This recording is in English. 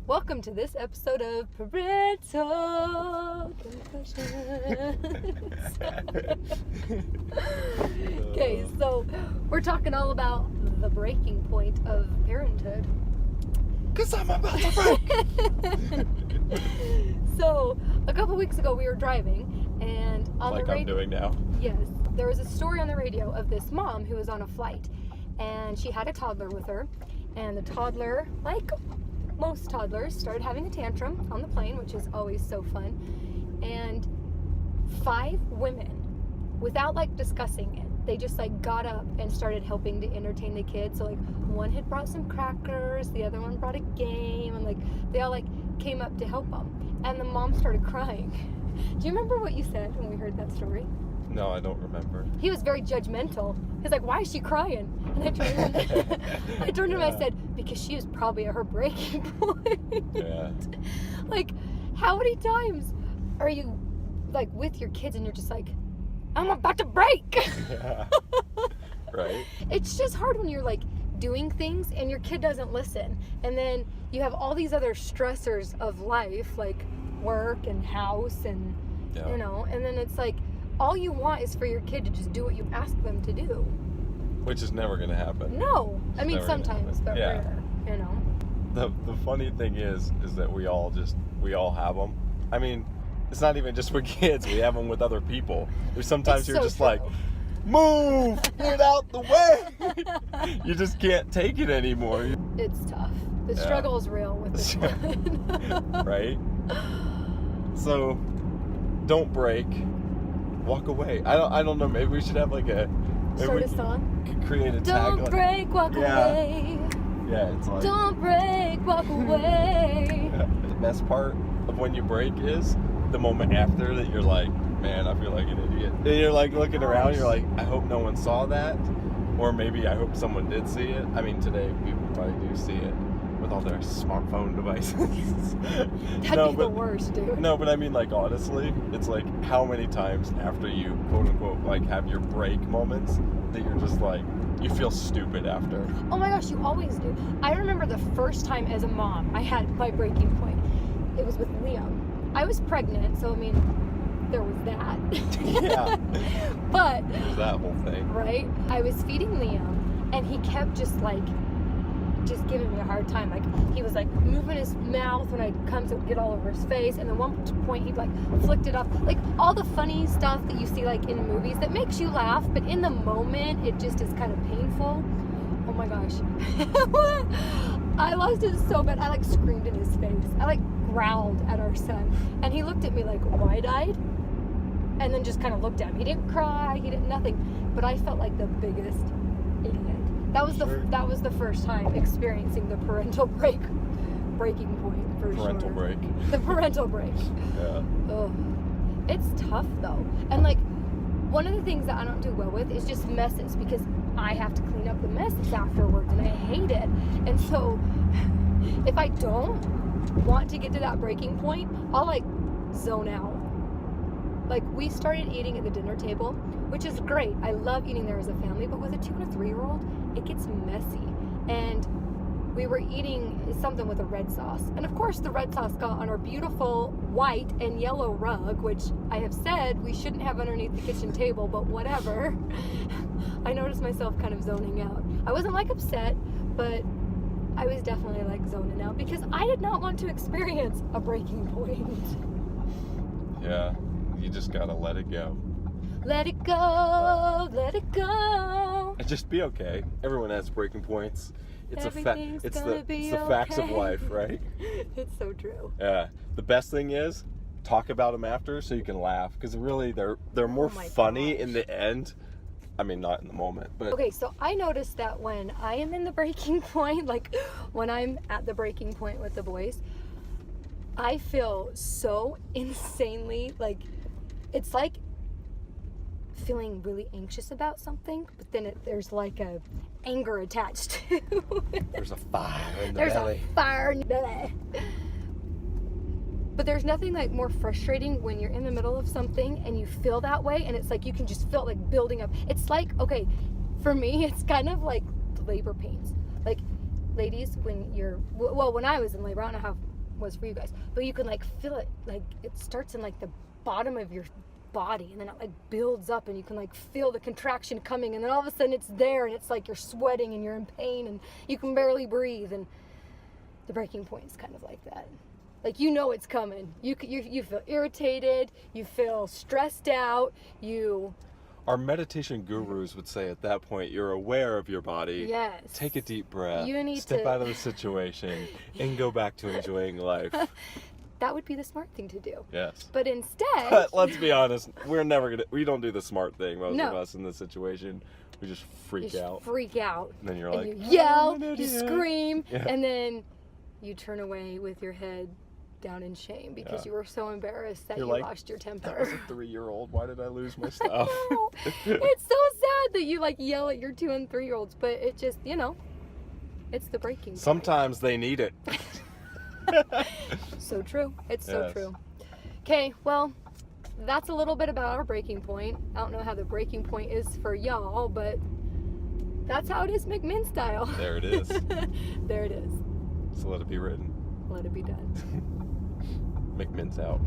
Welcome to this episode of Parental Confessions. Okay, so we're talking all about the breaking point of parenthood. Because I'm about to break. So, a couple weeks ago we were driving, and on like the radio, I'm doing now. Yes, there was a story on the radio of this mom who was on a flight, and she had a toddler with her, and the toddler, like most toddlers, started having a tantrum on the plane, which is always so fun. And 5 women, without like discussing it, they just like got up and started helping to entertain the kids. So like one had brought some crackers, the other one brought a game, and like they all like came up to help them. And the mom started crying. Do you remember what you said when we heard that story? No, I don't remember. He was very judgmental. He's like, "Why is she crying?" And I turned to him and I said, "Because she was probably at her breaking point." Yeah. Like, how many times are you like with your kids and you're just like, "I'm about to break." Yeah. Right. It's just hard when you're like doing things and your kid doesn't listen, and then you have all these other stressors of life like work and house and you know, and then it's like all you want is for your kid to just do what you ask them to do. Which is never going to happen. No. I mean, sometimes, but rare, you know. The funny thing is that we all have them. I mean, it's not even just with kids. We have them with other people. There's sometimes you're just like, move, get out the way. You just can't take it anymore. It's tough. The struggle is real with this one. Right? So, don't break. Walk away. I don't know. Maybe we should have like a song. Could create a Don't tagline. break, walk away. Yeah, it's like don't break, walk away. The best part of when you break is the moment after that you're like, man, I feel like an idiot. And you're like looking around, you're like, I hope no one saw that, or maybe I hope someone did see it. I mean, today people probably do see it with all their smartphone devices. That'd be the worst, dude. No, but I mean, like, honestly, it's like how many times after you, quote unquote, like have your break moments that you're just like, you feel stupid after. Oh my gosh, you always do. I remember the first time as a mom I had my breaking point. It was with Liam. I was pregnant, so I mean, there was that. Yeah. But there's that whole thing. Right? I was feeding Liam, and he kept just giving me a hard time. Like, he was like moving his mouth when I'd come to get all over his face, and then one point he'd like flicked it off, like all the funny stuff that you see like in movies that makes you laugh, but in the moment it just is kind of painful. Oh my gosh. I lost it so bad. I like screamed in his face. I like growled at our son, and he looked at me like wide-eyed and then just kind of looked at me. He didn't cry, he didn't nothing, but I felt like the biggest idiot. That was the first time experiencing the parental breaking point for Parental sure. break. The parental break. Yeah. Ugh. It's tough though. And like one of the things that I don't do well with is just messes, because I have to clean up the messes afterwards and I hate it. And so if I don't want to get to that breaking point, I'll like zone out. Like, we started eating at the dinner table, which is great. I love eating there as a family, but with a 2 and a 3-year-old, it gets messy. And we were eating something with a red sauce. And of course, the red sauce got on our beautiful white and yellow rug, which I have said we shouldn't have underneath the kitchen table, but whatever. I noticed myself kind of zoning out. I wasn't like upset, but I was definitely like zoning out because I did not want to experience a breaking point. Yeah. You just gotta let it go. Let it go, let it go. And just be okay. Everyone has breaking points. It's Everything's it's gonna the be facts of okay. life, right? It's so true. Yeah. The best thing is talk about them after so you can laugh, because really they're more funny in the end. I mean, not in the moment, but okay. So I noticed that when I am in the breaking point, like when I'm at the breaking point with the boys, I feel so insanely like. It's like feeling really anxious about something, but then there's like a anger attached to it. There's a fire in the There's belly. a fire in the belly. But there's nothing like more frustrating when you're in the middle of something and you feel that way, and it's like you can just feel it like building up. It's like, okay, for me, it's kind of like labor pains. Like, ladies, when you're, well, when I was in labor, I don't know how was for you guys. But you can like feel it, like it starts in like the bottom of your body, and then it like builds up, and you can like feel the contraction coming, and then all of a sudden it's there, and it's like you're sweating and you're in pain and you can barely breathe. And the breaking point is kind of like that. Like, you know it's coming. You feel irritated, you feel stressed out, Our meditation gurus would say at that point, you're aware of your body. Yes. Take a deep breath. You need step to- out of the situation and go back to enjoying life. that would be the smart thing to do. Yes. But instead, But let's be honest, we don't do the smart thing, most No. of us in this situation. We just freak you out. freak out. And then you're And like, you yell, "I'm an you idiot." scream, Yeah. and then you turn away with your head down in shame because Yeah. you were so embarrassed that You're you like, lost your temper. That was a 3-year-old. Why did I lose my stuff? I know. It's so sad that you like yell at your 2 and 3-year-olds, but it just, it's the breaking point. Sometimes they need it. So true. It's so Yes. true. Okay, well, that's a little bit about our breaking point. I don't know how the breaking point is for y'all, but that's how it is McMinn style. There it is. There it is. So let it be written. Let it be done. McMint's out.